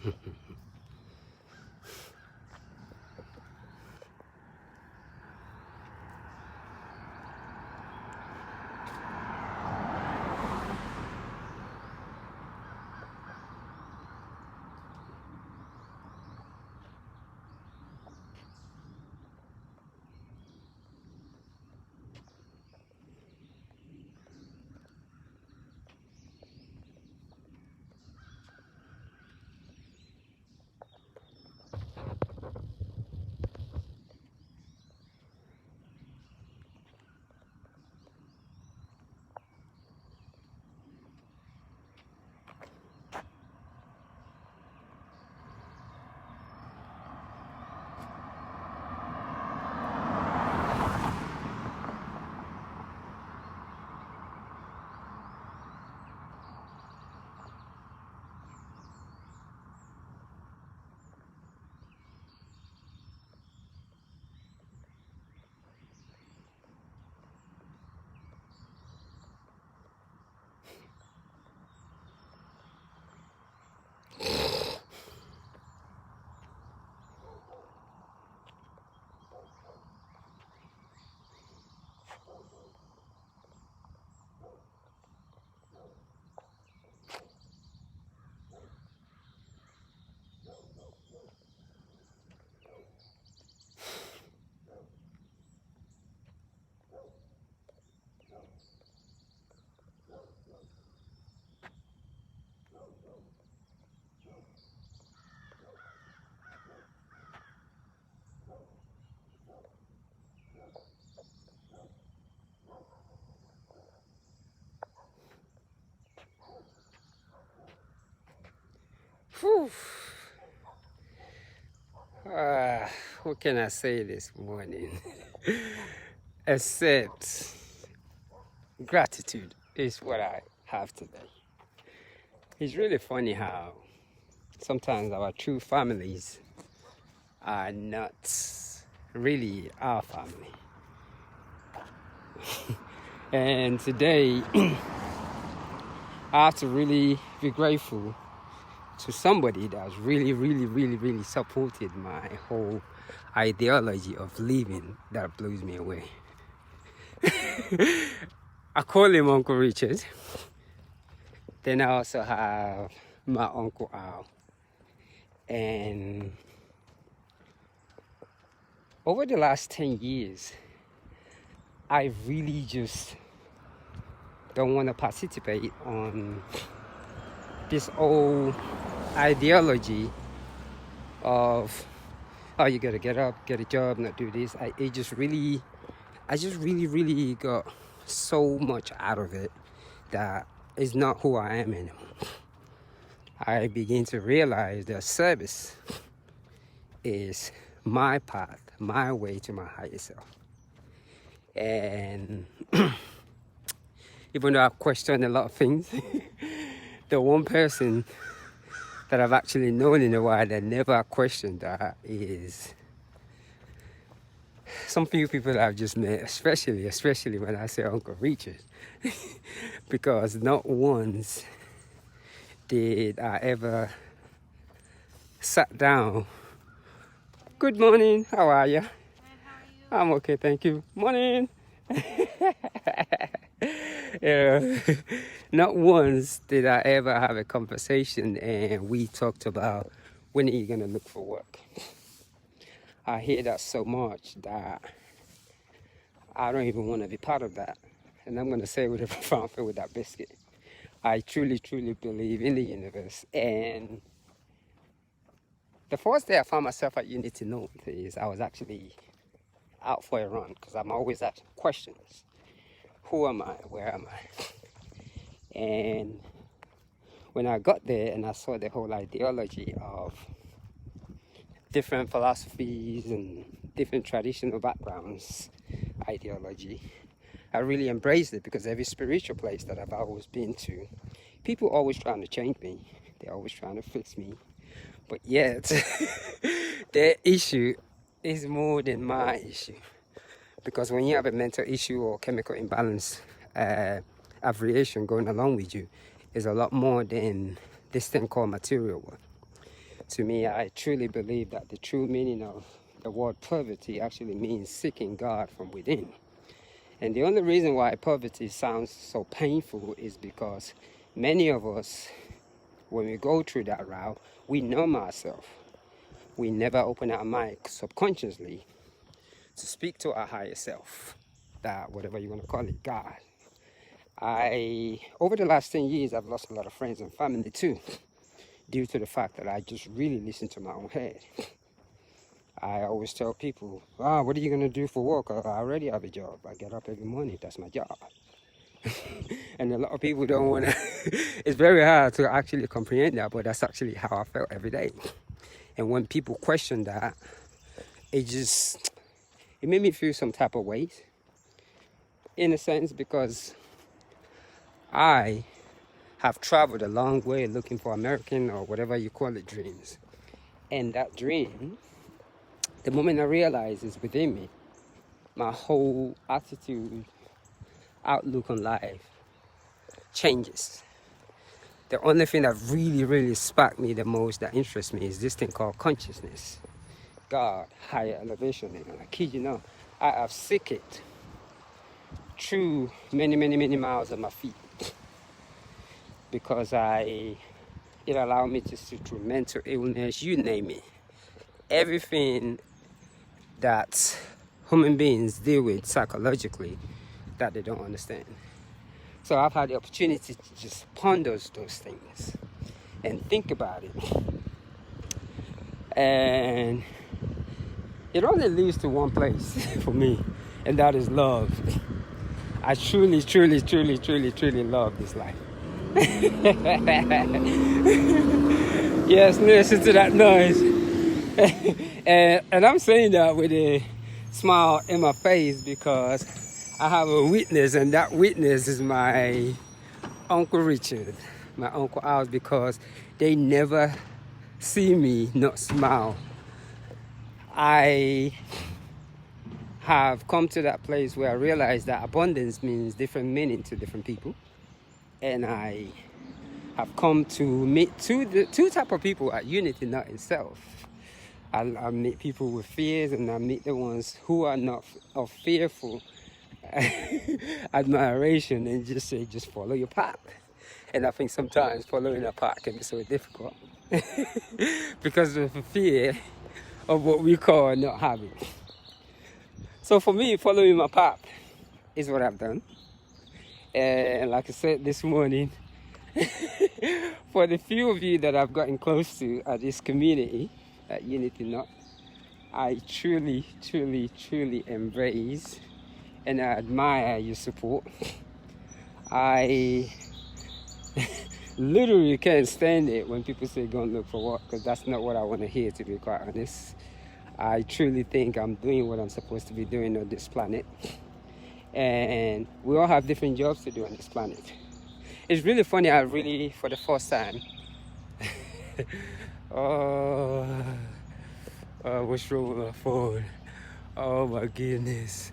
Whew. What can I say this morning? Except gratitude is what I have today. It's really funny how sometimes our true families are not really our family. And today, I have to really be grateful to somebody that's really supported my whole ideology of living. That blows me away. I call him Uncle Richard. Then I also have my Uncle Al. And over the last 10 years, I really just don't want to participate on this old ideology of, oh, you gotta get up, get a job, not do this. I just really got so much out of it that is not who I am anymore. I begin to realize that service is my path, my way to my higher self. And even though I've questioned a lot of things, the one person that I've actually known in a while that never questioned that is some few people that I've just met, especially when I say Uncle Richard. Because not once did I ever sat down. Good morning, how are you? How are you? I'm okay, thank you. Morning. Yeah. Not once did I ever have a conversation and we talked about when are you gonna look for work. I hear that so much that I don't even want to be part of that. And I'm gonna say with a profound feel with that biscuit. I truly believe in the universe. And the first day I found myself at Unity North is I was actually out for a run because I'm always asking questions. Who am I? Where am I? And when I got there and I saw the whole ideology of different philosophies and different traditional backgrounds ideology, I really embraced it because every spiritual place that I've always been to, people are always trying to change me. They're always trying to fix me. But yet, their issue is more than my issue. Because when you have a mental issue or chemical imbalance, variation going along with you is a lot more than this thing called material work. To me, I truly believe that the true meaning of the word poverty actually means seeking God from within. And the only reason why poverty sounds so painful is because many of us, when we go through that route, we numb ourselves. We never open our mind subconsciously to speak to our higher self, that whatever you want to call it, God. Over the last 10 years, I've lost a lot of friends and family too, due to the fact that I just really listen to my own head. I always tell people, what are you going to do for work? I already have a job. I get up every morning. That's my job. And a lot of people don't want to. It's very hard to actually comprehend that, but that's actually how I felt every day. And when people question that, it made me feel some type of weight, in a sense, because I have traveled a long way looking for American or whatever you call it dreams. And that dream, the moment I realize it's within me, my whole attitude, outlook on life changes. The only thing that really, really sparked me the most, that interests me, is this thing called consciousness. God, higher elevation. And I kid you not, I have seeked it through many, many, many miles of my feet, because it allowed me to see through mental illness, you name it. Everything that human beings deal with psychologically that they don't understand. So I've had the opportunity to just ponder those things and think about it. And it only leads to one place for me, and that is love. I truly, truly, truly, truly, truly love this life. Yes, listen to that noise. And I'm saying that with a smile in my face, because I have a witness, and that witness is my Uncle Richard, my Uncle Al, because they never see me not smile. I have come to that place where I realize that abundance means different meaning to different people. And I have come to meet two type of people at Unity Not itself. I meet people with fears, and I meet the ones who are not of fearful admiration, and just say, just follow your path. And I think sometimes following a path can be so difficult because of the fear of what we call not having. So for me, following my path is what I've done. And like I said this morning, for the few of you that I've gotten close to at this community at Unity Not, I truly, truly, truly embrace and I admire your support. I literally can't stand it when people say go and look for work, because that's not what I want to hear, to be quite honest. I truly think I'm doing what I'm supposed to be doing on this planet. And we all have different jobs to do on this planet. It's really funny, for the first time, what's wrong with my phone? Oh my goodness.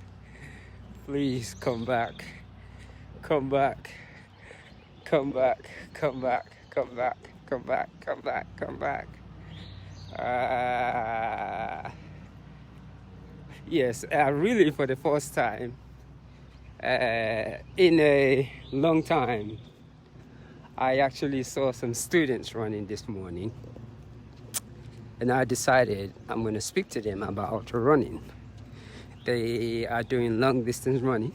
Please come back. Come back. Come back. Come back. Come back. Come back. Come back. Come back. Yes, really for the first time in a long time, I actually saw some students running this morning, and I decided I'm going to speak to them about ultra running. They are doing long distance running,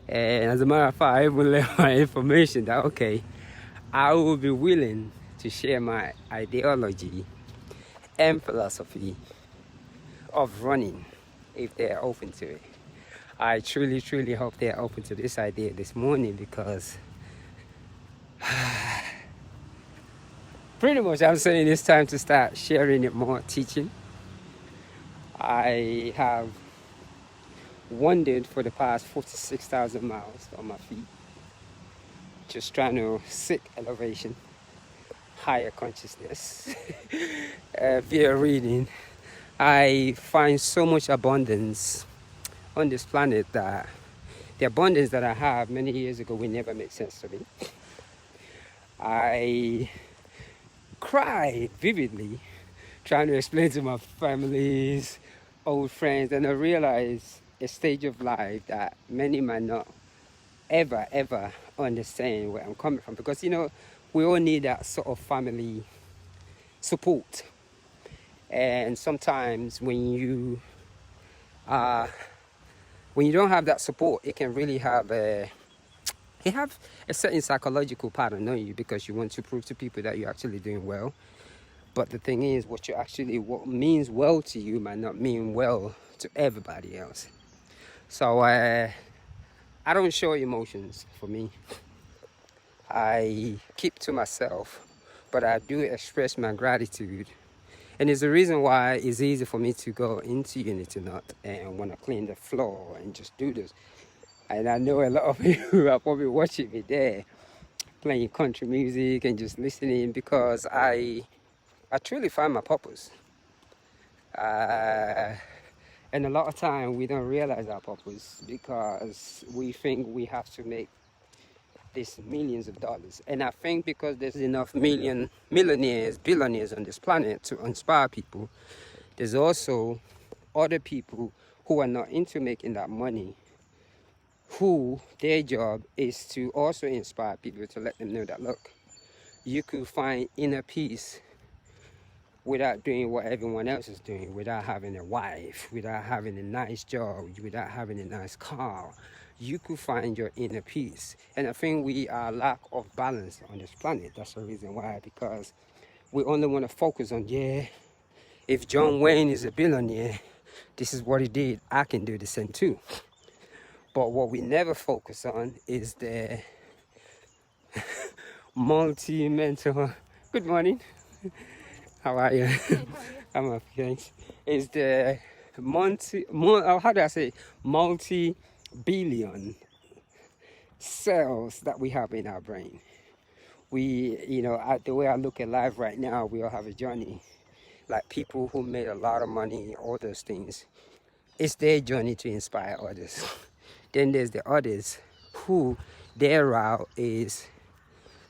and as a matter of fact, I even left my information that okay, I will be willing to share my ideology and philosophy of running if they're open to it. I truly, truly hope they're open to this idea this morning, because pretty much I'm saying it's time to start sharing it more, teaching. I have wandered for the past 46,000 miles on my feet, just trying to seek elevation, higher consciousness. Via reading, I find so much abundance on this planet that the abundance that I have many years ago will never make sense to me. I cry vividly trying to explain to my families, old friends, and I realize a stage of life that many might not ever understand where I'm coming from, because we all need that sort of family support. And sometimes when you don't have that support, it can really have a certain psychological pattern on you, because you want to prove to people that you're actually doing well. But the thing is, what means well to you might not mean well to everybody else. So I don't show emotions. For me, I keep to myself, but I do express my gratitude. And it's the reason why it's easy for me to go into Unity Nut and want to clean the floor and just do this. And I know a lot of you are probably watching me there, playing country music and just listening, because I truly find my purpose. And a lot of time we don't realize our purpose, because we think we have to make these millions of dollars. And I think because there's enough millionaires, billionaires on this planet to inspire people, there's also other people who are not into making that money, who their job is to also inspire people, to let them know that, look, you could find inner peace without doing what everyone else is doing, without having a wife, without having a nice job, without having a nice car. You could find your inner peace. And I think we are lack of balance on this planet. That's the reason why, because we only want to focus on, if John Wayne is a billionaire, this is what he did, I can do the same too. But what we never focus on is the multi-mental. Good morning. How are you? I'm okay, thanks. Is the multi-billion cells that we have in our brain. The way I look at life right now, we all have a journey. Like people who made a lot of money, all those things, it's their journey to inspire others. Then there's the others who their route is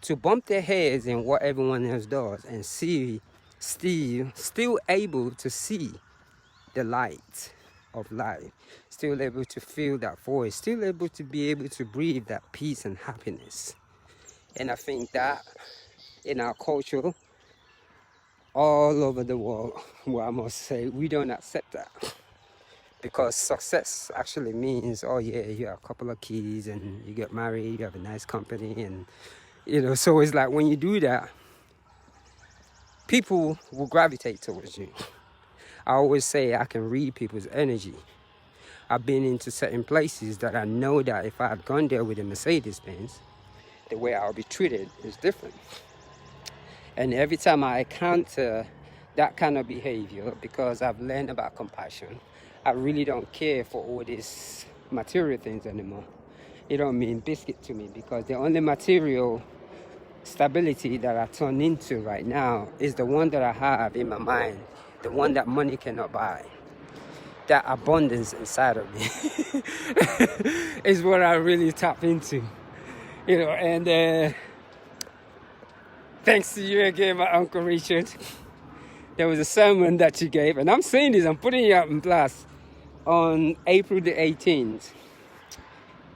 to bump their heads in what everyone else does and still able to see the light of life, still able to feel that voice, still able to be able to breathe that peace and happiness. And I think that in our culture all over the world, I must say, we don't accept that, because success actually means, you have a couple of kids and you get married, you have a nice company, and so it's like when you do that, people will gravitate towards you. I always say I can read people's energy. I've been into certain places that I know that if I had gone there with a Mercedes-Benz, the way I'll be treated is different. And every time I encounter that kind of behavior, because I've learned about compassion, I really don't care for all these material things anymore. It don't mean biscuit to me, because the only material stability that I turn into right now is the one that I have in my mind, the one that money cannot buy. That abundance inside of me is what I really tap into, and thanks to you again, my Uncle Richard. There was a sermon that you gave, and I'm saying this, I'm putting it up in blast, on April the 18th.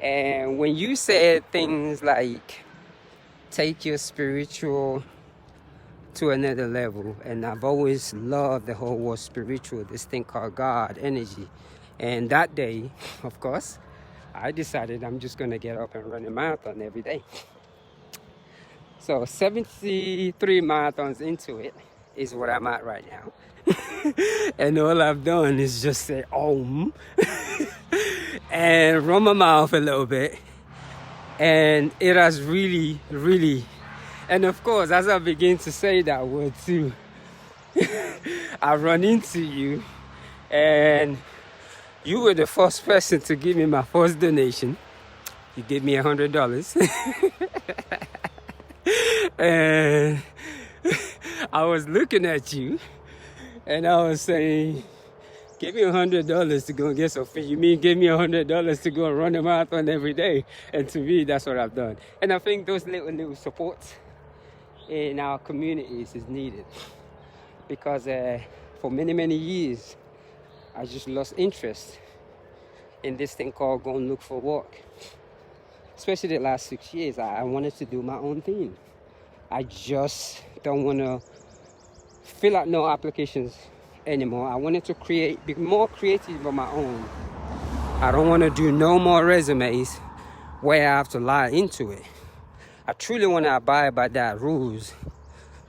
And when you said things like, take your spiritual to another level, and I've always loved the whole word spiritual, this thing called God, energy. And that day, of course, I decided I'm just going to get up and run a marathon every day. So 73 marathons into it is what I'm at right now. And all I've done is just say Om and run my mouth a little bit. And it has really, and of course, as I begin to say that word too, I run into you, and you were the first person to give me my first donation. You gave me $100. And I was looking at you, and I was saying, give me $100 to go and get some fish. You mean give me $100 to go and run a marathon every day? And to me, that's what I've done. And I think those little supports, in our communities is needed, because for many years I just lost interest in this thing called go and look for work. Especially the last 6 years, I wanted to do my own thing. I just don't want to fill out no applications anymore. I wanted to be more creative on my own. I don't want to do no more resumes where I have to lie into it. I truly want to abide by that rules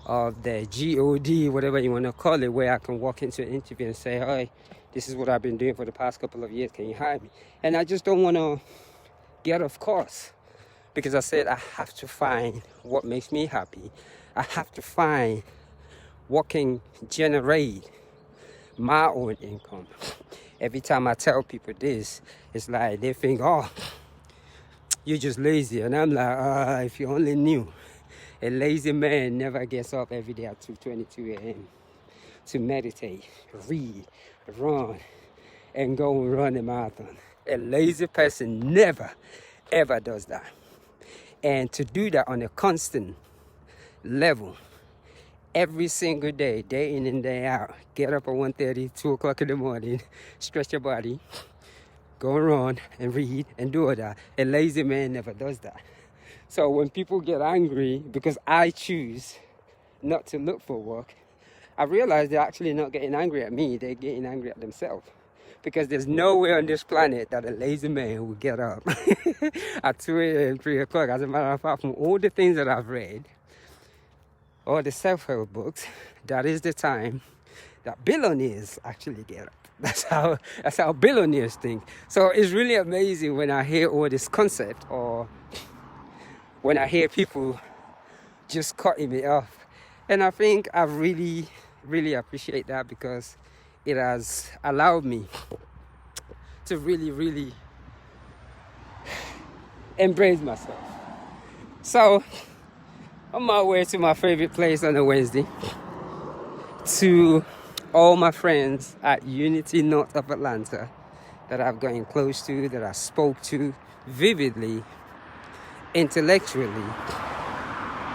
of the GOD, whatever you want to call it, where I can walk into an interview and say, hey, this is what I've been doing for the past couple of years, can you hire me? And I just don't want to get off course, because I said I have to find what makes me happy. I have to find what can generate my own income. Every time I tell people this, it's like they think, oh, you're just lazy. And I'm like, if you only knew, a lazy man never gets up every day at 2:22 a.m. to meditate, read, run, and go and run a marathon. A lazy person never, ever does that. And to do that on a constant level, every single day, day in and day out, get up at 1:30, 2 o'clock in the morning, stretch your body, go and run and read and do all that. A lazy man never does that. So when people get angry because I choose not to look for work, I realize they're actually not getting angry at me, they're getting angry at themselves. Because there's nowhere on this planet that a lazy man will get up at 2 a.m., 3 o'clock. As a matter of fact, from all the things that I've read, all the self-help books, that is the time that billionaires actually get up. That's how billionaires think. So it's really amazing when I hear all this concept, or when I hear people just cutting me off. And I think I really, really appreciate that, because it has allowed me to really, really embrace myself. So, on my way to my favorite place on a Wednesday, to all my friends at Unity North of Atlanta that I've gotten close to, that I spoke to vividly, intellectually,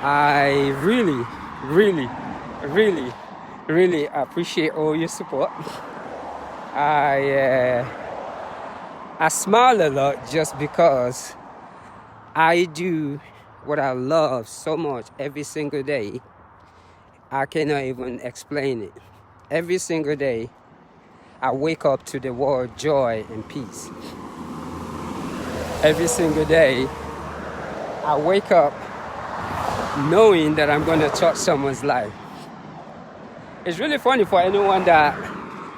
I really, really, really, really appreciate all your support. I smile a lot just because I do what I love so much every single day. I cannot even explain it. Every single day, I wake up to the word joy and peace. Every single day, I wake up knowing that I'm going to touch someone's life. It's really funny for anyone that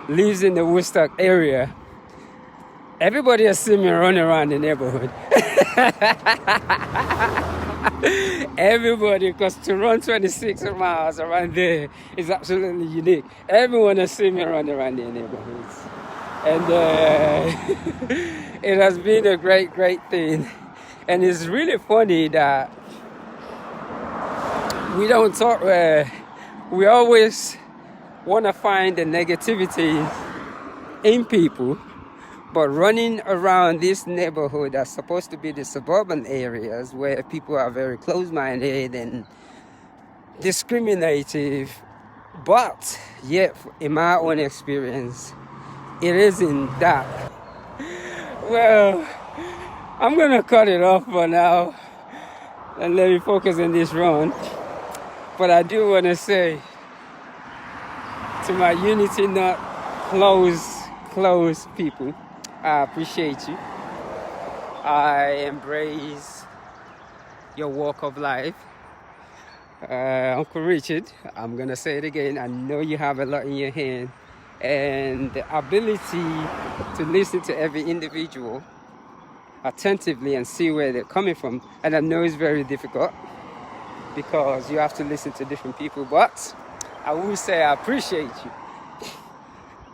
lives in the Woodstock area. Everybody has seen me run around the neighborhood. Everybody, because to run 26 miles around there is absolutely unique. Everyone has seen me run around their neighborhoods. And it has been a great, great thing. And it's really funny that we don't talk, we always want to find the negativity in people, but running around this neighborhood that's supposed to be the suburban areas where people are very close-minded and discriminative, but yet in my own experience, it isn't that. Well, I'm gonna cut it off for now and let me focus on this run. But I do want to say to my Unity Not close people, I appreciate you. I embrace your walk of life. Uncle Richard, I'm going to say it again. I know you have a lot in your hand, and the ability to listen to every individual attentively and see where they're coming from. And I know it's very difficult because you have to listen to different people, but I will say I appreciate you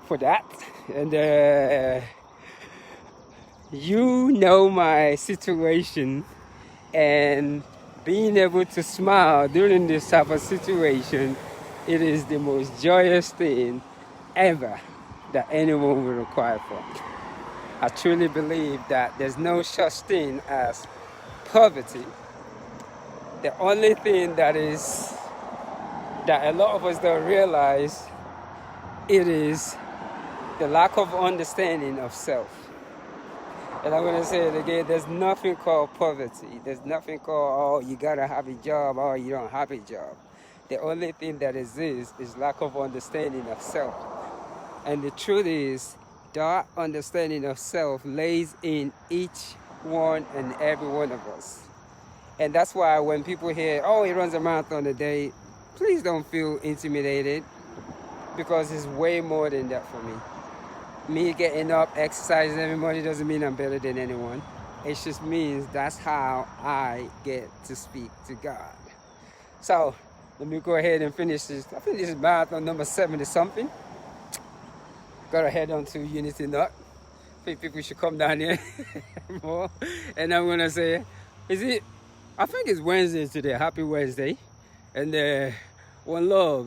for that. And you know my situation, and being able to smile during this type of situation, it is the most joyous thing ever that anyone will require for. I truly believe that there's no such thing as poverty. The only thing that is that a lot of us don't realize. It is the lack of understanding of self. And I'm going to say it again, there's nothing called poverty. There's nothing called, oh, you got to have a job, or you don't have a job. The only thing that exists is lack of understanding of self. And the truth is, that understanding of self lays in each one and every one of us. And that's why when people hear, oh, he runs a marathon a day, please don't feel intimidated, because it's way more than that for me. Me getting up, exercising every morning doesn't mean I'm better than anyone. It just means that's how I get to speak to God. So let me go ahead and finish this. I think this is marathon number 70 something. Gotta head on to Unity Nut. I think people should come down here more. And I'm gonna say, I think it's Wednesday today. Happy Wednesday. And one love.